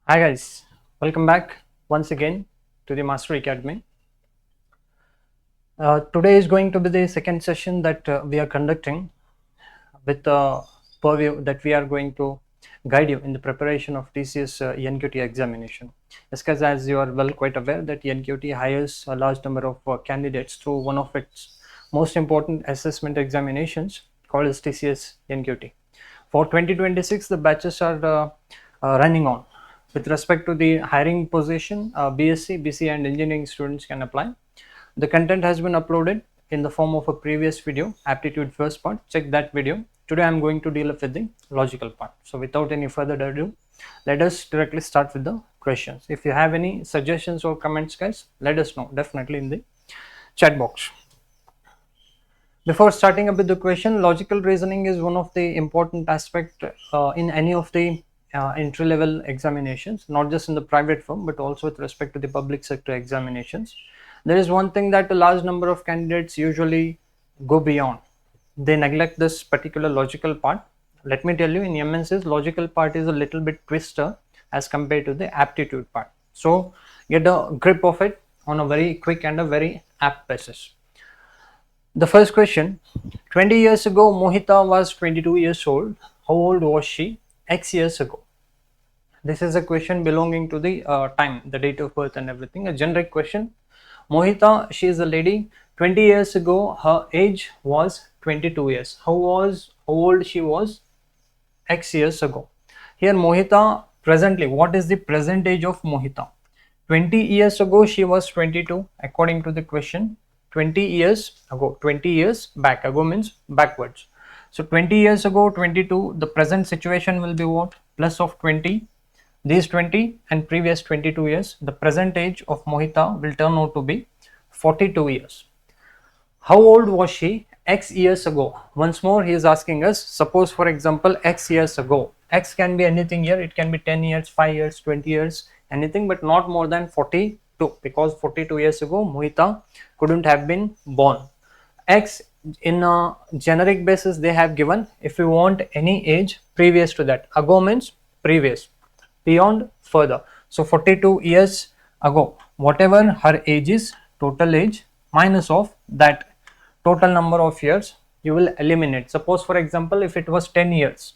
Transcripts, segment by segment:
Hi guys, welcome back once again to the Master Academy. Today is going to be the second session that we are conducting with the purview that we are going to guide you in the preparation of TCS NQT examination. Yes, guys, as you are well quite aware that NQT hires a large number of candidates through one of its most important assessment examinations called as TCS NQT. For 2026, the batches are running on. With respect to the hiring position, BSc, BC and engineering students can apply. The content has been uploaded in the form of a previous video, Aptitude first part. Check that video. Today I am going to deal with the logical part. So without any further ado, let us directly start with the questions. If you have any suggestions or comments, guys, let us know definitely in the chat box. Before starting up with the question, logical reasoning is one of the important aspect in any of the entry level examinations, not just in the private firm but also with respect to the public sector examinations. There is one thing that a large number of candidates usually go beyond. They neglect this particular logical part. Let me tell you, in MNCs, logical part is a little bit twister as compared to the aptitude part. So get a grip of it on a very quick and a very apt basis. The first question, 20 years ago, Mohita was 22 years old. How old was she X years ago? This is a question belonging to the time, the date of birth and everything, a generic question. Mohita, she is a lady. 20 years ago, her age was 22 years. How old she was X years ago? Here, Mohita, presently, what is the present age of Mohita? 20 years ago, she was 22, according to the question. 20 years ago, 20 years back, ago means backwards. So 20 years ago, 22, the present situation will be what? Plus of 20, these 20 and previous 22 years, the present age of Mohita will turn out to be 42 years. How old was she X years ago? Once more, he is asking us, suppose for example, X years ago. X can be anything here, it can be 10 years, 5 years, 20 years, anything, but not more than 42, because 42 years ago, Mohita couldn't have been born. X in a generic basis, they have given, if you want any age previous to that, ago means previous, beyond, further. So 42 years ago, whatever her age is, total age minus of that total number of years, you will eliminate. Suppose for example, if it was 10 years,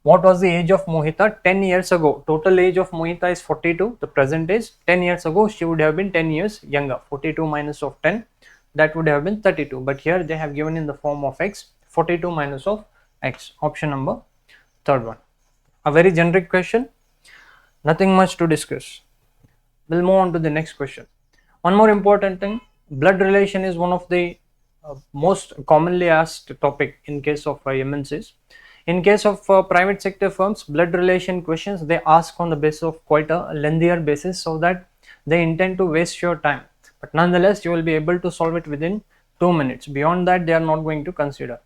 what was the age of Mohita 10 years ago? Total age of Mohita is 42, the present age. 10 years ago, she would have been 10 years younger. 42 minus of 10, that would have been 32. But here they have given in the form of X, 42 minus of X. Option number third one. A very generic question, nothing much to discuss. We'll move on to the next question. One more important thing, blood relation is one of the most commonly asked topic in case of MNCs. In case of private sector firms, blood relation questions they ask on the basis of quite a lengthier basis, so that they intend to waste your time. But nonetheless, you will be able to solve it within 2 minutes. Beyond that, they are not going to consider.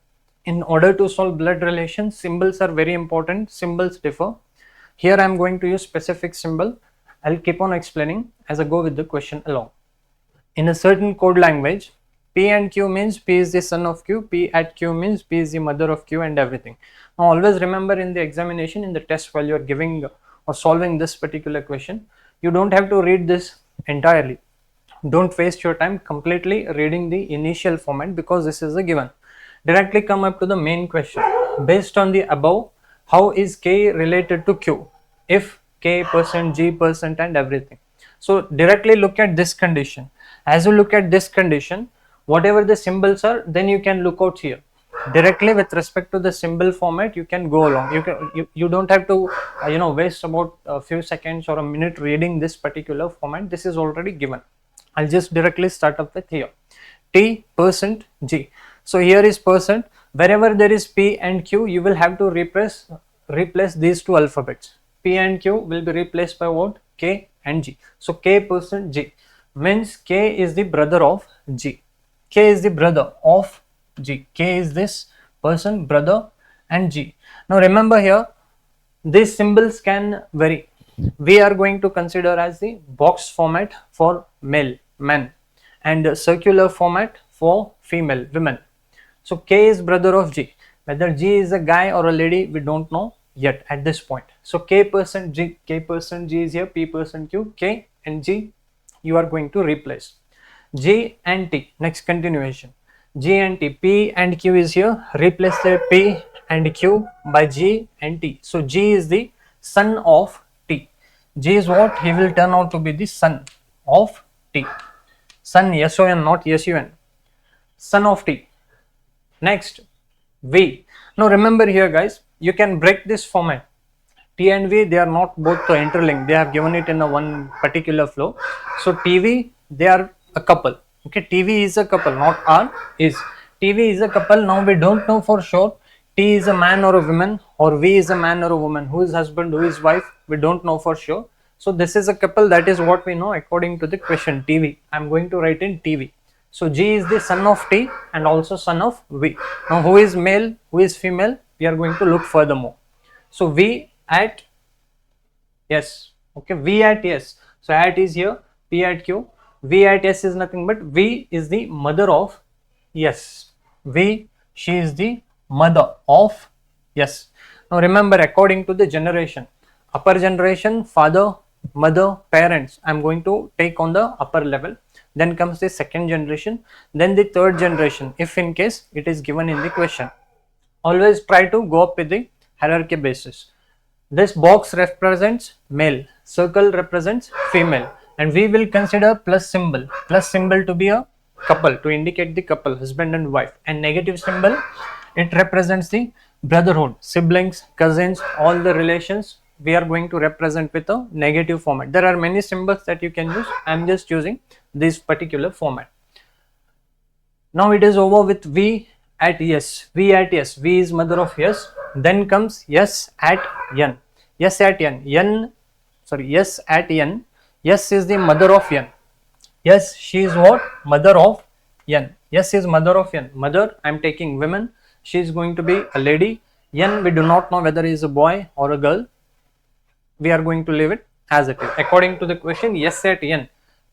In order to solve blood relation, symbols are very important. Symbols differ. Here I am going to use specific symbol. I'll keep on explaining as I go with the question along. In a certain code language, P and Q means P is the son of Q, P at Q means P is the mother of Q and everything. Now always remember, in the examination, in the test, while you are giving or solving this particular question, you don't have to read this entirely. Don't waste your time completely reading the initial format, because this is a given. Directly come up to the main question. Based on the above, how is K related to Q? If K percent, G percent and everything. So directly look at this condition. As you look at this condition, whatever the symbols are, then you can look out here. Directly with respect to the symbol format, you can go along. You don't have to waste about a few seconds or a minute reading this particular format. This is already given. I'll just directly start up with here. T percent G. So here is percent. Wherever there is P and Q, you will have to replace these two alphabets. P and Q will be replaced by what? K and G. So K percent G means K is the brother of G. K is the brother of G. K is this person, brother, and G. Now remember here, these symbols can vary. We are going to consider as the box format for male, men, and circular format for female, women. So K is brother of G. Whether G is a guy or a lady, we don't know. yet at this point. So K percent G is here, P percent Q, K and G you are going to replace. G and T, next continuation. G and T, P and Q is here, replace the P and Q by G and T. So G is the son of T. G is what? He will turn out to be the son of T. Son, S-O-N, not S-U-N. Son of T. Next, V. Now remember here guys, you can break this format. T and V, they are not both interlinked. They have given it in a one particular flow. So TV, they are a couple. Okay, TV is a couple, not R is. TV is a couple. Now we don't know for sure T is a man or a woman, or V is a man or a woman. Who is husband, who is wife? We don't know for sure. So this is a couple. That is what we know according to the question TV. I am going to write in TV. So G is the son of T and also son of V. Now who is male, who is female? We are going to look furthermore. So V at S. Okay, V at S. So at is here, P at Q. V at S is nothing but V is the mother of S. V, she is the mother of S. Now remember, according to the generation, upper generation, father, mother, parents, I am going to take on the upper level. Then comes the second generation, then the third generation, if in case it is given in the question. Always try to go up with the hierarchy basis. This box represents male, circle represents female, and we will consider plus symbol to be a couple, to indicate the couple, husband and wife, and negative symbol, it represents the brotherhood, siblings, cousins, all the relations we are going to represent with a negative format. There are many symbols that you can use. I am just using this particular format. Now it is over with V at S. V at S. V is mother of S. Then comes S at N. S at N. S at N. S is the mother of N. Yes, she is what? Mother of N. S is mother of N. Mother, I am taking women. She is going to be a lady. N, we do not know whether he is a boy or a girl. We are going to leave it as it is. According to the question, S at N.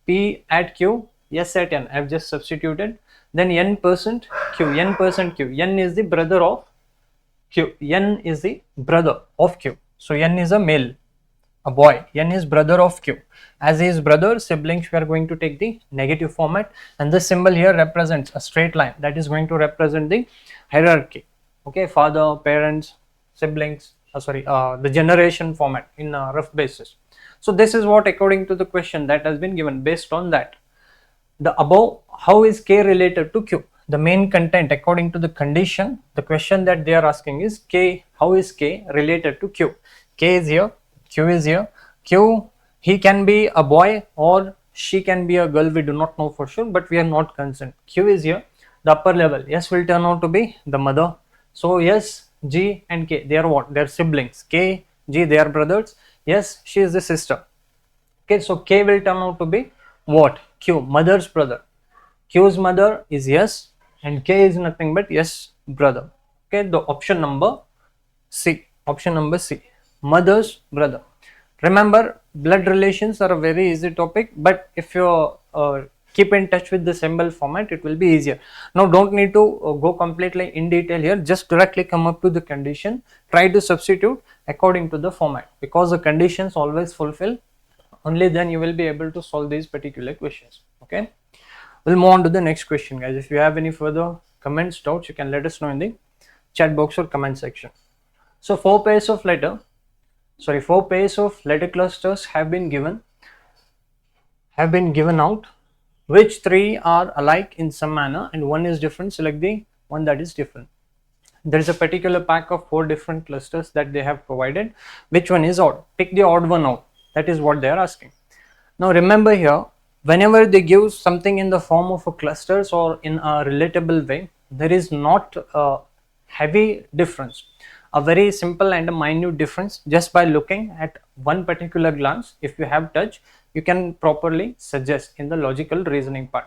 P at Q. S at N. I have just substituted. Then N percent Q. N percent Q. N is the brother of Q. N is the brother of Q. So N is a male, a boy. N is brother of Q. As he is brother, siblings, we are going to take the negative format, and this symbol here represents a straight line that is going to represent the hierarchy. Okay, father, parents, siblings, the generation format in a rough basis. So this is what according to the question that has been given. Based on that, the above, how is K related to Q? The main content according to the condition, the question that they are asking is K, how is K related to Q? K is here, Q is here. Q, he can be a boy or she can be a girl, we do not know for sure, but we are not concerned. Q is here, the upper level, S will turn out to be the mother. So yes, G and K, they are what? They are siblings. K, G, they are brothers. Yes, she is the sister. Okay, so K will turn out to be what? Q, mother's brother. Q's mother is S and K is nothing but S brother. Okay, the option number C. Option number C, mother's brother. Remember, blood relations are a very easy topic, but if you keep in touch with the symbol format, it will be easier. Now don't need to go completely in detail here, just directly come up to the condition, try to substitute according to the format, because the conditions always fulfill, only then you will be able to solve these particular questions. Okay, we'll move on to the next question, guys. If you have any further comments, doubts, you can let us know in the chat box or comment section. So 4 pairs of letter clusters have been given out. Which 3 are alike in some manner and 1 is different? Select the one that is different. There is a particular pack of 4 different clusters that they have provided. Which one is odd? Pick the odd one out. That is what they are asking. Now remember here, whenever they give something in the form of a clusters or in a relatable way, there is not a heavy difference. A very simple and a minute difference, just by looking at one particular glance. If you have touch, you can properly suggest in the logical reasoning part.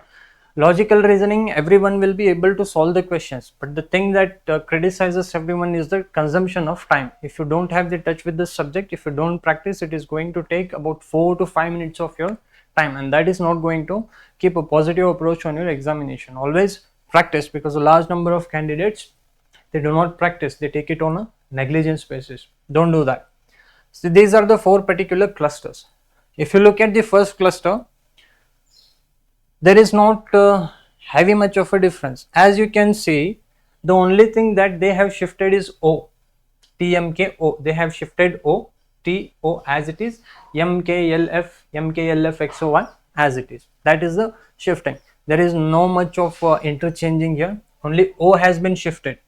Logical reasoning, everyone will be able to solve the questions, but the thing that criticizes everyone is the consumption of time. If you don't have the touch with the subject, if you don't practice, it is going to take about 4 to 5 minutes of your time, and that is not going to keep a positive approach on your examination. Always practice, because a large number of candidates, they do not practice, they take it on a negligence basis. Don't do that. So these are the 4 particular clusters. If you look at the first cluster, there is not heavy much of a difference. As you can see, the only thing that they have shifted is O, TMKO. They have shifted O, TO as it is, MKLF, MKLF as it is. That is the shifting. There is no much of interchanging here. Only O has been shifted.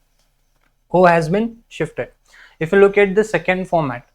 O has been shifted. If you look at the second format,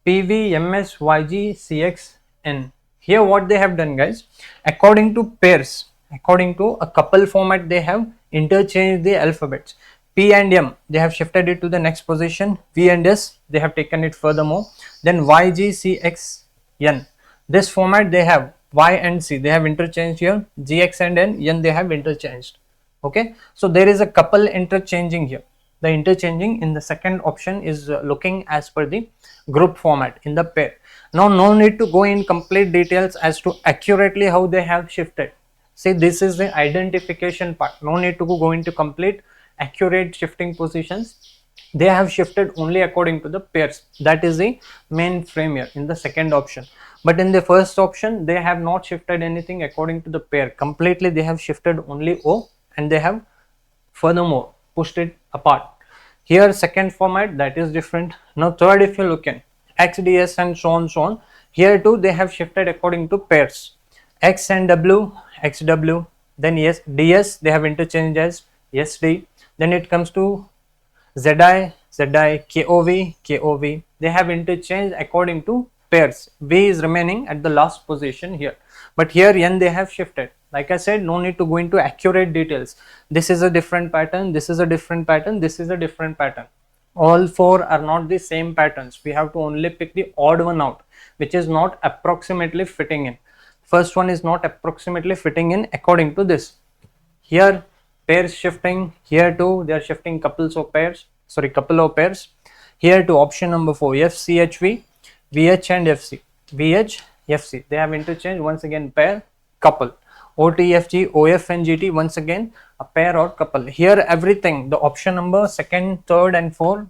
PV, MS, YG, CX, N. Here what they have done, guys, according to pairs, according to a couple format, they have interchanged the alphabets. P and M, they have shifted it to the next position. V and S, they have taken it furthermore. Then YG, CX, N. This format they have Y and C, they have interchanged here. GX and N, they have interchanged. Okay, so there is a couple interchanging here. The interchanging in the second option is looking as per the group format in the pair. Now no need to go in complete details as to accurately how they have shifted. See, this is the identification part. No need to go into complete accurate shifting positions. They have shifted only according to the pairs. That is the main frame here in the second option. But in the first option, they have not shifted anything according to the pair. Completely they have shifted only O, and they have furthermore pushed it apart. Here second format, that is different. Now third, if you look in XDS and so on, here too they have shifted according to pairs. X and W, XW, then yes, DS they have interchanged as SD. Then it comes to ZI, KOV, KOV. They have interchanged according to pairs. V is remaining at the last position here. But here N they have shifted. Like I said, no need to go into accurate details. This is a different pattern, this is a different pattern, this is a different pattern. All 4 are not the same patterns. We have to only pick the odd one out, which is not approximately fitting in. First one is not approximately fitting in according to this. Here pairs shifting, here too they are shifting couple of pairs. Here to option number 4, FCHV, VH and FC. VH, FC. They have interchanged once again pair, couple. OTFG, OF and GT, once again a pair or couple. Here everything, the option number 2nd, 3rd and 4th,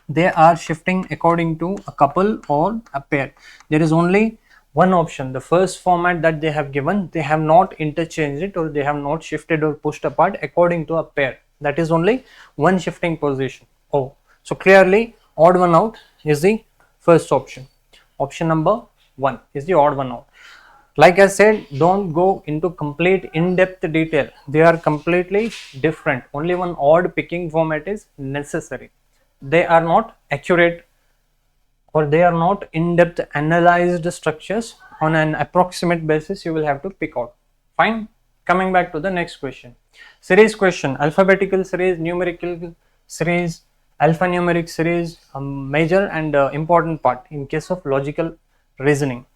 they are shifting according to a couple or a pair. There is only one option, the first format that they have given, they have not interchanged it, or they have not shifted or pushed apart according to a pair. That is only one shifting position. Oh, so clearly odd one out is the first option. Option number 1 is the odd one out. Like I said, don't go into complete in-depth detail. They are completely different. Only one odd picking format is necessary. They are not accurate, or they are not in-depth analyzed structures. On an approximate basis, you will have to pick out. Fine. Coming back to the next question. Series question, alphabetical series, numerical series, alphanumeric series, a major and important part in case of logical reasoning.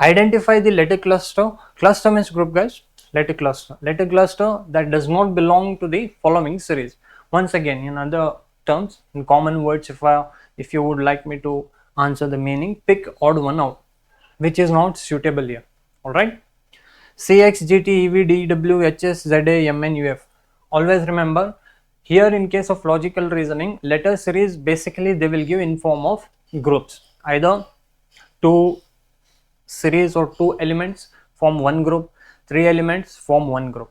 Identify the letter cluster. Cluster means group, guys. Letter cluster. Letter cluster that does not belong to the following series. Once again, in other terms, in common words, if you would like me to answer the meaning, pick odd one out, which is not suitable here. Alright. CX, GT, EV, DW, HS, ZA, MN, UF. Always remember, here in case of logical reasoning, letter series basically they will give in form of groups. Either 2 series or 2 elements form one group, 3 elements form one group.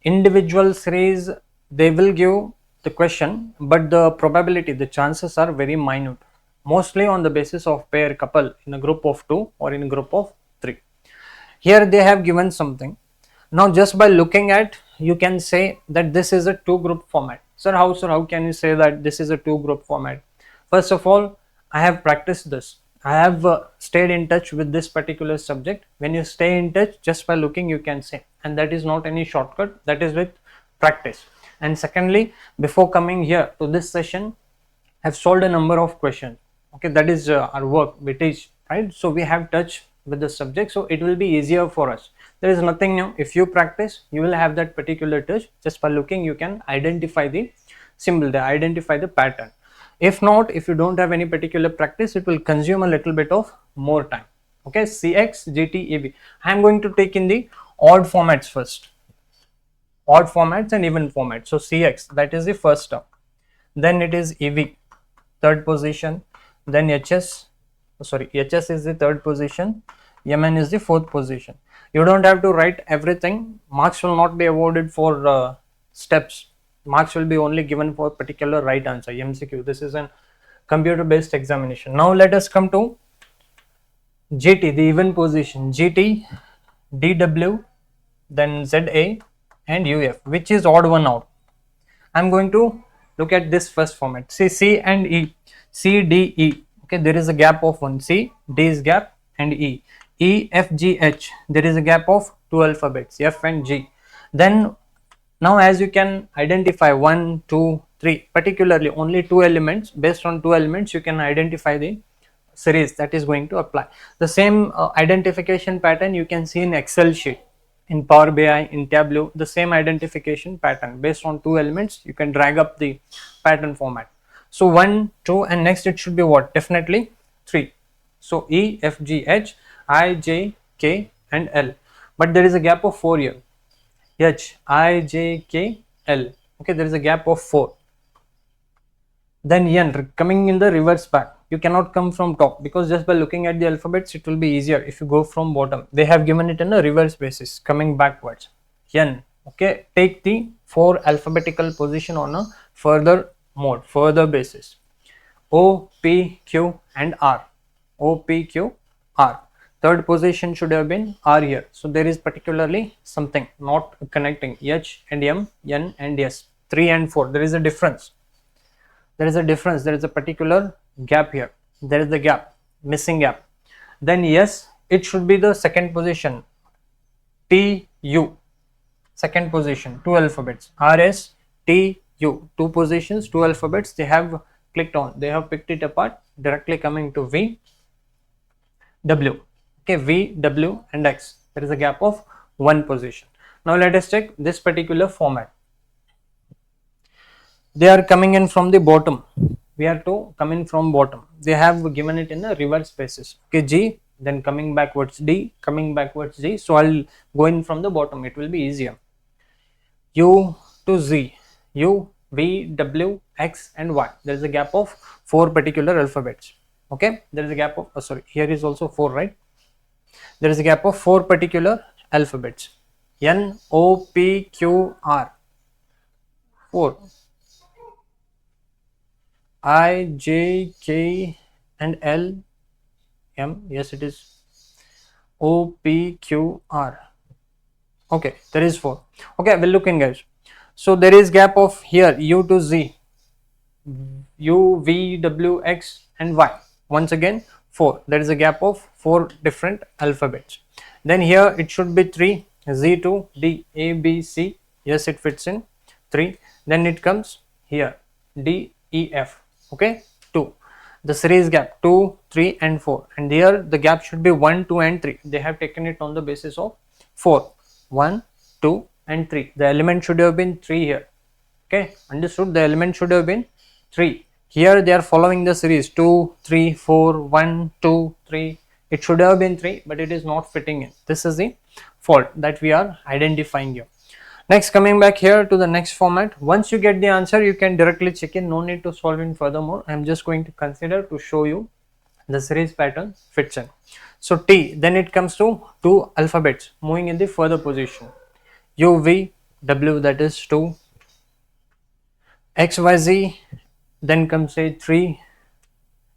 Individual series they will give the question, but the probability, the chances are very minute, mostly on the basis of pair, couple in a group of 2 or in a group of 3. Here they have given something. Now just by looking at, you can say that this is a 2 group format. Sir, how can you say that this is a 2 group format? First of all, I have practiced this. I have stayed in touch with this particular subject. When you stay in touch, just by looking you can say, and that is not any shortcut, that is with practice. And secondly, before coming here to this session, I have solved a number of questions. Okay, that is our work, we teach, right? So we have touch with the subject, so it will be easier for us. There is nothing new. If you practice, you will have that particular touch. Just by looking, you can identify the symbol, identify the pattern. If not, if you don't have any particular practice, it will consume a little bit of more time. Okay, CX, GT, EV. I am going to take in the odd formats first. Odd formats and even formats. So CX, that is the first term. Then it is EV. third position, then HS, sorry, HS is the third position, MN is the fourth position. You don't have to write everything. Marks will not be awarded for steps. Marks will be only given for particular right answer, MCQ. This is a computer based examination. Now let us come to GT, the even position, GT, DW, then ZA and UF, which is odd one out. I'm going to look at this first format. See, C and E, C, D, E. Okay, there is a gap of 1. C, D is gap, and E. E, F, G, H. There is a gap of 2 alphabets, F and G. Then now as you can identify 1, 2, 3, particularly only 2 elements. Based on 2 elements, you can identify the series that is going to apply. The same identification pattern you can see in Excel sheet, in Power BI, in Tableau, the same identification pattern. Based on 2 elements, you can drag up the pattern format. So 1, 2, and next it should be what? Definitely 3. So E, F, G, H, I, J, K and L. But there is a gap of 4 here. H, I, J, K, L. Okay, there is a gap of 4. Then N, coming in the reverse back. You cannot come from top, because just by looking at the alphabets it will be easier if you go from bottom. They have given it in a reverse basis, coming backwards. N, okay, take the 4 alphabetical position on a further mode, further basis. O, P, Q and R. O, P, Q, R. Third position should have been R here. So there is particularly something not connecting H and M, N and S. 3 and 4, there is a difference. There is a difference, there is a particular gap here. There is the gap, missing gap. Then yes, it should be the second position. T, U, second position, 2 alphabets. R, S, T, U, 2 positions, 2 alphabets. They have clicked on, they have picked it apart, directly coming to V, W. Okay, V, W and X. There is a gap of 1 position. Now let us check this particular format. They are coming in from the bottom. We are to come in from bottom. They have given it in a reverse basis. Okay, G, then coming backwards D, coming backwards G. So I'll go in from the bottom. It will be easier. U to Z, U, V, W, X and Y. There is a gap of 4 particular alphabets. Okay, there is a gap of, sorry, here is also 4, right? There is a gap of 4 particular alphabets. N, O, P, Q, R. 4. I, J, K and L, M, yes it is, O, P, Q, R. Okay, there is 4. Okay, we'll look in, guys. So there is gap of here U to Z, U, V, W, X and Y. Once again 4. There is a gap of 4 different alphabets. Then here it should be 3, Z to D, A, B, C. Yes, it fits in 3. Then it comes here D, E, F. Okay, 2. The series gap 2, 3 and 4, and here the gap should be 1, 2 and 3. They have taken it on the basis of 4. 1, 2 and 3. The element should have been 3 here. Okay, understood? The element should have been 3. Here they are following the series 2, 3, 4, 1, 2, 3. It should have been 3, but it is not fitting in. This is the fault that we are identifying here. Next, coming back here to the next format. Once you get the answer, you can directly check in. No need to solve in furthermore. I am just going to consider to show you the series pattern fits in. So T, then it comes to 2 alphabets moving in the further position. U, V, W, that is 2. X, Y, Z, then comes a 3.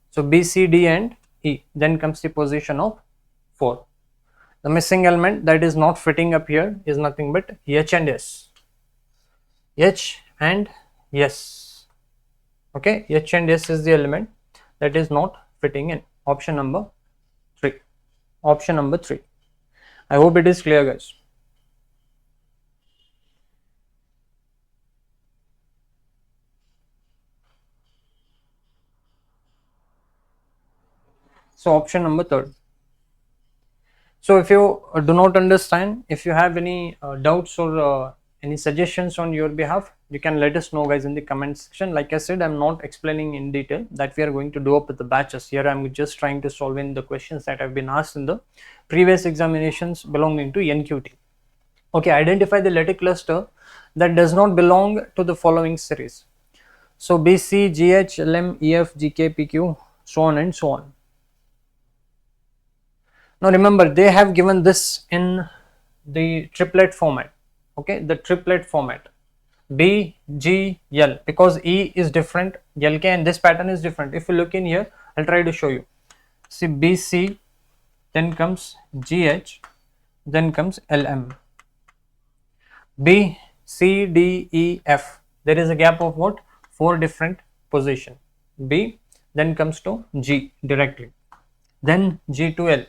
So B, C, D and E. Then comes the position of 4. The missing element that is not fitting up here is nothing but H and S. H and S. Okay, H and S is the element that is not fitting in. Option number 3. Option number 3. I hope it is clear, guys. So option number 3. So if you do not understand, if you have any doubts or any suggestions on your behalf, you can let us know, guys, in the comment section. Like I said, I'm not explaining in detail that we are going to do up with the batches. Here I'm just trying to solve in the questions that have been asked in the previous examinations belonging to NQT. Okay, identify the letter cluster that does not belong to the following series. So BC, GH, LM, EF, GK, PQ, so on and so on. Now remember, they have given this in the triplet format. Okay, the triplet format. B, G, L, because E is different, LK, and this pattern is different. If you look in here, I'll try to show you. See, BC, then comes GH, then comes LM. B, C, D, E, F. There is a gap of what? 4 different position. B, then comes to G directly. Then G to L.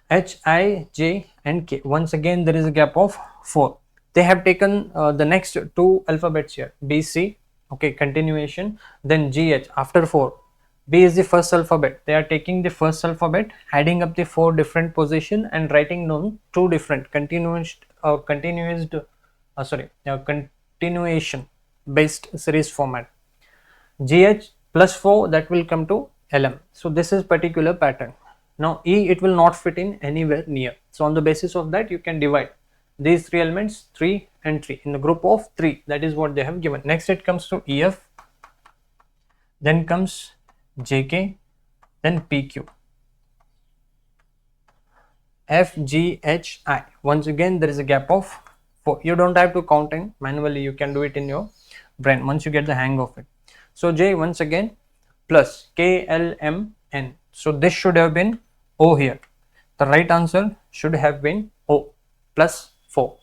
H, I, J and K. Once again there is a gap of 4. They have taken the next 2 alphabets here. B, C, okay, continuation, then G, H after 4. B is the first alphabet. They are taking the first alphabet, adding up the 4 different position and writing down 2 different continuation based series format. GH plus 4, that will come to LM. So this is particular pattern. Now E, it will not fit in anywhere near. So on the basis of that, you can divide these 3 elements, 3 and 3, in the group of 3. That is what they have given. Next it comes to EF, then comes JK, then PQ, F, G, H, I. Once again there is a gap of 4. You don't have to count in manually, you can do it in your brain once you get the hang of it. So J, once again, plus K, L, M, N. So this should have been O here. The right answer should have been O plus 4.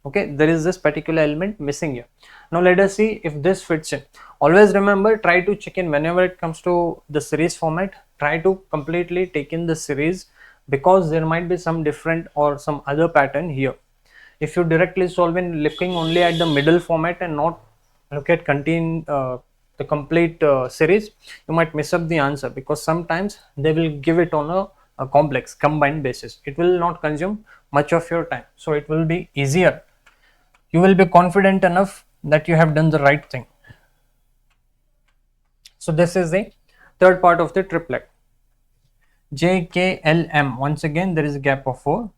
Okay, there is this particular element missing here. Now let us see if this fits in. Always remember, try to check in whenever it comes to the series format. Try to completely take in the series, because there might be some different or some other pattern here. If you directly solve in looking only at the middle format and not look at the complete series, you might miss up the answer, because sometimes they will give it on a complex combined basis. It will not consume much of your time, so it will be easier. You will be confident enough that you have done the right thing. So this is the third part of the triplet. J, K, L, M. Once again there is a gap of 4.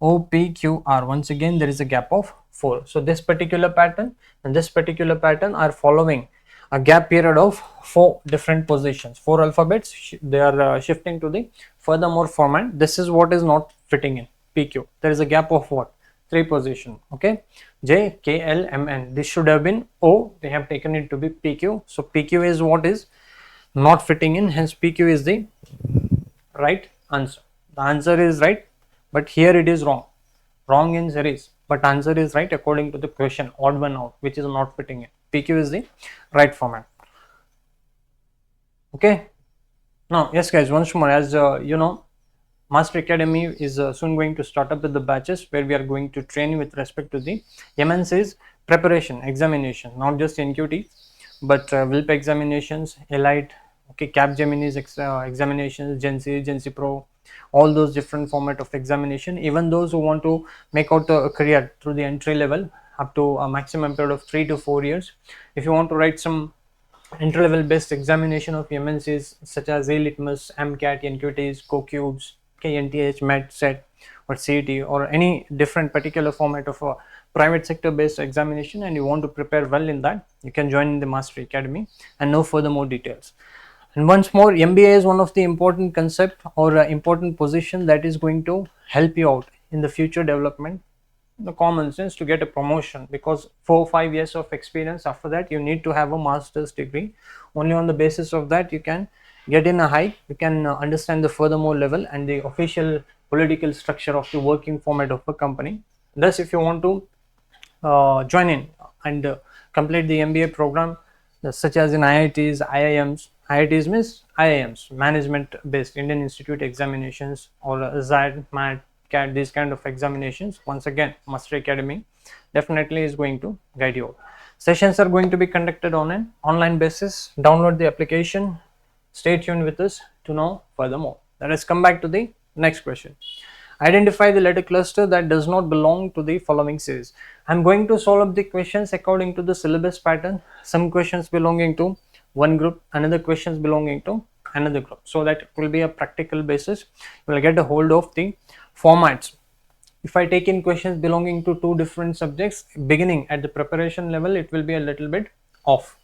O, P, Q, R. Once again there is a gap of 4. So this particular pattern and this particular pattern are following a gap period of 4 different positions. 4 alphabets, they are shifting to the furthermore format. This is what is not fitting in PQ. There is a gap of what? 3 position. Okay, J, K, L, M, N. This should have been O. They have taken it to be PQ. So PQ is what is not fitting in. Hence PQ is the right answer. The answer is right, but here it is wrong. Wrong in series, but answer is right according to the question, odd one out, which is not fitting in. PQ is the right format. Okay. Now, yes guys, once more, as you know, Master Academy is soon going to start up with the batches where we are going to train you with respect to the MNC's preparation examination, not just NQT, but WILP examinations, Elite, okay, Capgemini's examinations, Gen C Pro, all those different format of examination. Even those who want to make out a career through the entry level up to a maximum period of 3 to 4 years. If you want to write some entry level based examination of MNCs such as A-Litmus, MCAT, NQTs, CoCubes, NTH, MET, SET or CET, or any different particular format of a private sector based examination, and you want to prepare well in that, you can join in the Master Academy and know further more details. And once more, MBA is one of the important concept or important position that is going to help you out in the future development, the common sense to get a promotion, because 4 or 5 years of experience, after that you need to have a master's degree. Only on the basis of that you can get in a hike, you can understand the furthermore level and the official political structure of the working format of a company. Thus, if you want to join in and complete the MBA program, such as in IITs, IIMs. IITs means IIMs, management based Indian Institute examinations, or ZAD, MAT, CAT, these kind of examinations. Once again, Master Academy definitely is going to guide you out. Sessions are going to be conducted on an online basis. Download the application. Stay tuned with us to know furthermore. Let us come back to the next question. Identify the letter cluster that does not belong to the following series. I am going to solve up the questions according to the syllabus pattern. Some questions belonging to one group, another questions belonging to another group, so that it will be a practical basis. You will get a hold of the formats. If I take in questions belonging to 2 different subjects beginning at the preparation level, it will be a little bit off.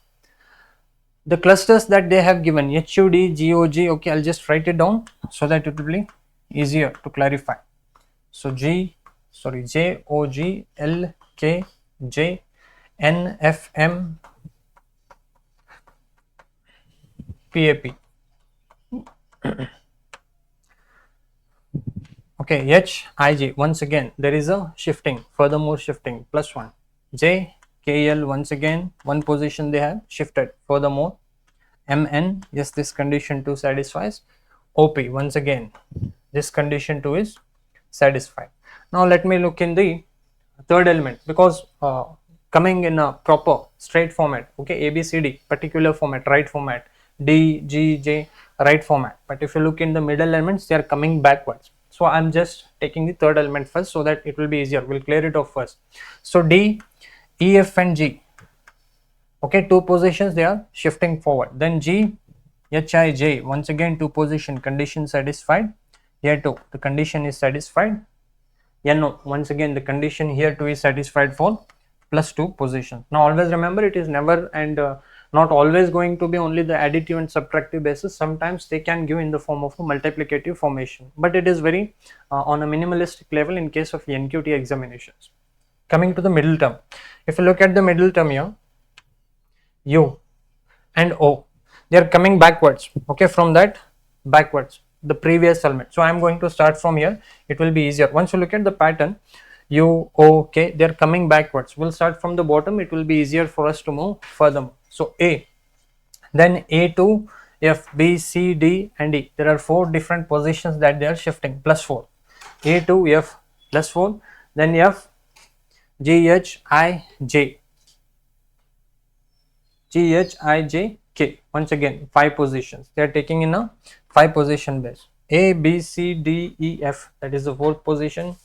the clusters that they have given HUD, GOG, okay, I'll just write it down so that it will be easier to clarify. So JOG, LK, NFM, PAP. Okay, HIJ, once again there is a shifting, furthermore shifting, +1. JKL, once again one position they have shifted, furthermore. MN, yes, this condition 2 satisfies. OP, once again this condition 2 is satisfied. Now let me look in the third element, because coming in a proper straight format, okay, ABCD particular format, right format, D, G, J, right format, but if you look in the middle elements, they are coming backwards. So I'm just taking the third element first so that it will be easier. We'll clear it off first. So D, E, F and G, okay, 2 positions they are shifting forward. Then G, H, I, J, once again 2 position, condition satisfied. Here too the condition is satisfied. No, once again the condition here too is satisfied for +2 position. Now always remember, it is never and not always going to be only the additive and subtractive basis. Sometimes they can give in the form of a multiplicative formation, but it is very on a minimalistic level in case of NQT examinations. Coming to the middle term, if you look at the middle term here, U and O, they are coming backwards, okay, from that backwards the previous element. So I am going to start from here, it will be easier. Once you look at the pattern, U, O, K, they are coming backwards. We'll start from the bottom, it will be easier for us to move further. So A, then A to F, B, C, D and E, there are 4 different positions that they are shifting, +4. A to F, +4, then F, G, H, I, J, G, H, I, J, K, once again 5 positions, they are taking in a 5 position base. A, B, C, D, E, F, that is the 4th position.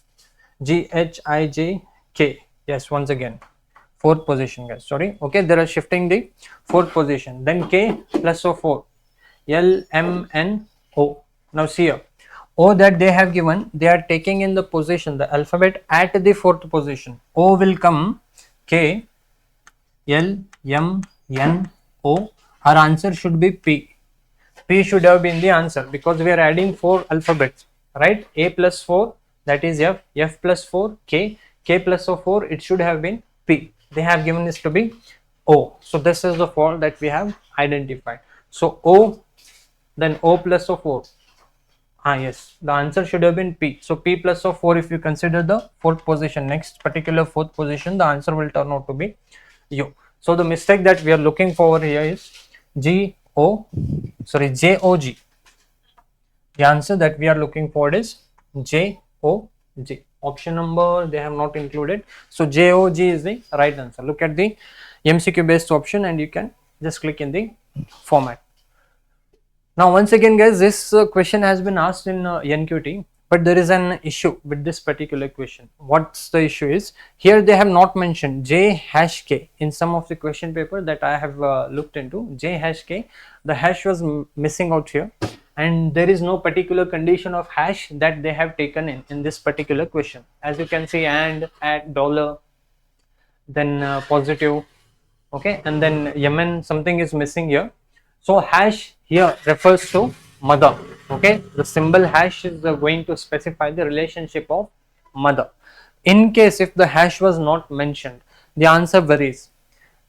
G, H, I, J, K, yes, once again 4th position guys, sorry, okay, they are shifting the 4th position. Then K +4, L, M, N, O. Now see here, O that they have given, they are taking in the position, the alphabet at the 4th position. O will come K, L, M, N, O. Our answer should be P. P should have been the answer because we are adding 4 alphabets, right? A +4, that is F, F +4, K, K +4, it should have been P. They have given this to be O. So this is the fault that we have identified. So O, then O +4. Yes, the answer should have been P. So P +4, if you consider the 4th position, next particular 4th position, the answer will turn out to be U. So the mistake that we are looking for here is JOG. The answer that we are looking for is JOG. Option number they have not included. So JOG is the right answer. Look at the MCQ based option and you can just click in the format. Now once again guys, this question has been asked in NQT, but there is an issue with this particular question. What's the issue is, here they have not mentioned J#K in some of the question paper that I have looked into. J#K, the hash was missing out here, and there is no particular condition of hash that they have taken in this particular question. As you can see, and, at, dollar, then positive, okay, and then Yemen, something is missing here. So hash here refers to mother, okay, the symbol hash is going to specify the relationship of mother. In case if the hash was not mentioned, the answer varies.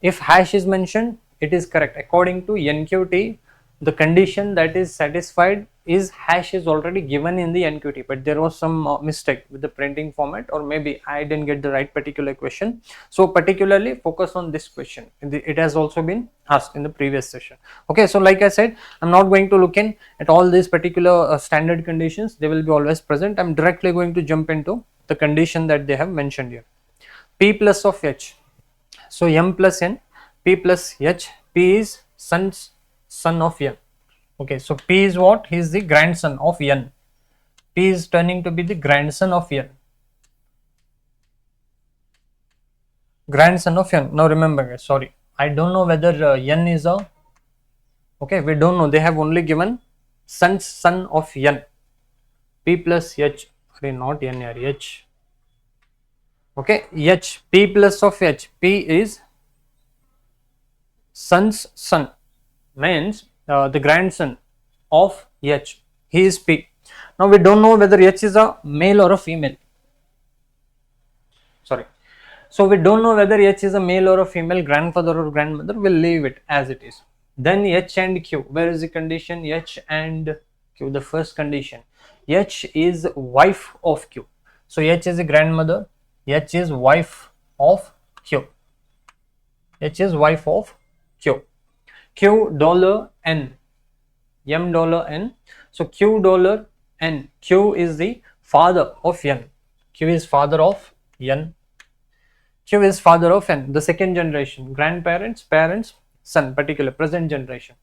If hash is mentioned, it is correct. According to NQT, the condition that is satisfied is hash is already given in the NQT, but there was some mistake with the printing format, or maybe I didn't get the right particular question. So particularly focus on this question. It has also been asked in the previous session. Okay, so like I said, I'm not going to look in at all these particular standard conditions. They will be always present. I'm directly going to jump into the condition that they have mentioned here. P plus of H. So M plus N, P plus H. P is son of N. Okay, so P is what? He is the grandson of N. P is turning to be the grandson of N. Grandson of N. Now remember guys, sorry, I don't know whether N is a, okay, we don't know. They have only given son of N. P plus H, sorry, not N here, H. Okay, H, P plus of H. P is son's son. means the grandson of H. He is P. Now we don't know whether H is a male or a female. Sorry. So we don't know whether H is a male or a female, grandfather or grandmother. We'll leave it as it is. Then H and Q. Where is the condition? H and Q. The first condition. H is wife of Q. So H is a grandmother. H is wife of Q. H is wife of Q. Q dollar N. M dollar N. So Q dollar N. Q is the father of N. Q is father of N. Q is father of N. The second generation. Grandparents, parents, son, particular present generation.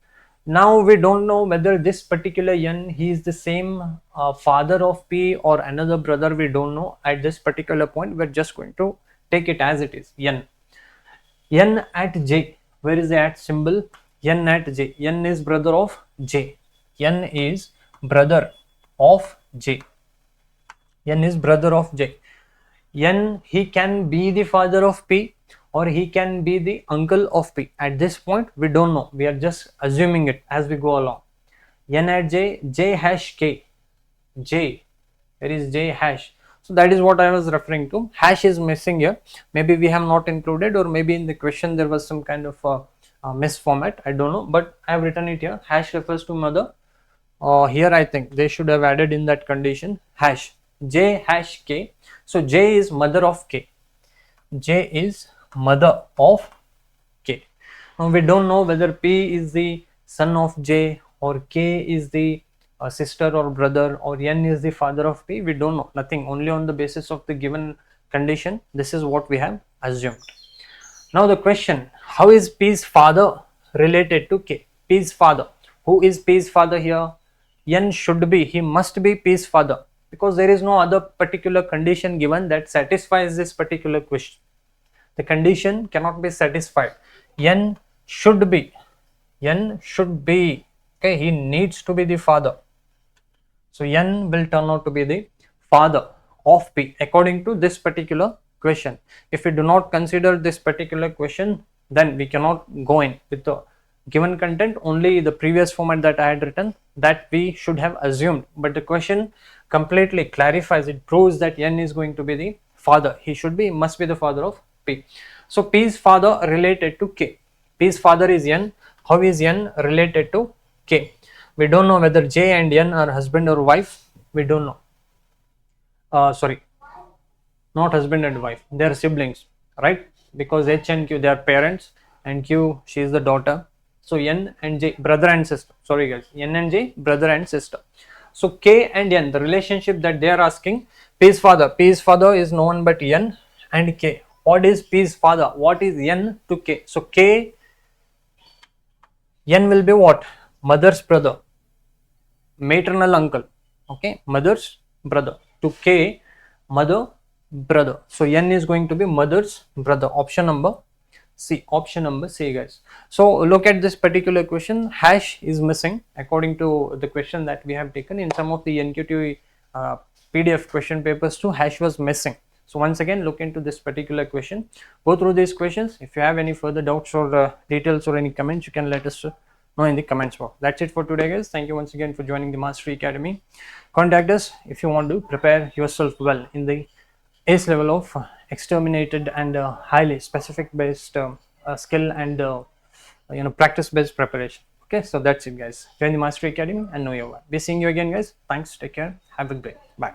Now we don't know whether this particular N, he is the same father of P or another brother. We don't know at this particular point. We're just going to take it as it is. N. N at J. Where is the at symbol? N at J. N is brother of J. N is brother of J. N is brother of J. N, he can be the father of P or he can be the uncle of P. At this point, we don't know. We are just assuming it as we go along. N at J, J hash K. J, there is J hash. So that is what I was referring to. Hash is missing here. Maybe we have not included, or maybe in the question there was some kind of misformat. I don't know, but I have written it here. Hash refers to mother. Here I think they should have added in that condition hash. J hash K. So J is mother of K. J is mother of K. Now we don't know whether P is the son of J or K is the sister or brother or N is the father of P. We don't know. Nothing. Only on the basis of the given condition. This is what we have assumed. Now the question, how is P's father related to K? P's father. Who is P's father here? N should be, he must be P's father, because there is no other particular condition given that satisfies this particular question. The condition cannot be satisfied. N should be, okay, he needs to be the father. So N will turn out to be the father of P according to this particular question. If we do not consider this particular question, then we cannot go in with the given content. Only the previous format that I had written, that we should have assumed, but the question completely clarifies, it proves that N is going to be the father. He must be the father of P. So P's father related to K. P's father is N. How is N related to K? We don't know whether J and N are husband or wife. We don't know. Sorry, not husband and wife. They are siblings, right? Because H and Q, they are parents, and Q, she is the daughter. So N and J, brother and sister. Sorry guys, N and J, brother and sister. So K and N, the relationship that they are asking, P's father. P's father is no one but N and K. What is P's father? What is N to K? So K, N will be what? Mother's brother, maternal uncle. Okay, mother's brother. To K, mother, brother. So N is going to be mother's brother. Option number C. Option number C, guys. So look at this particular question. Hash is missing according to the question that we have taken. In some of the NQT PDF question papers too, hash was missing. So once again, look into this particular question. Go through these questions. If you have any further doubts or details or any comments, you can let us know in the comments box. That's it for today, guys. Thank you once again for joining the Mastery Academy. Contact us if you want to prepare yourself well in the ace level of exterminated and highly specific based skill and practice based preparation. Okay, so that's it, guys. Join the Mastery Academy and know your work. Be seeing you again, guys. Thanks. Take care. Have a great day. Bye.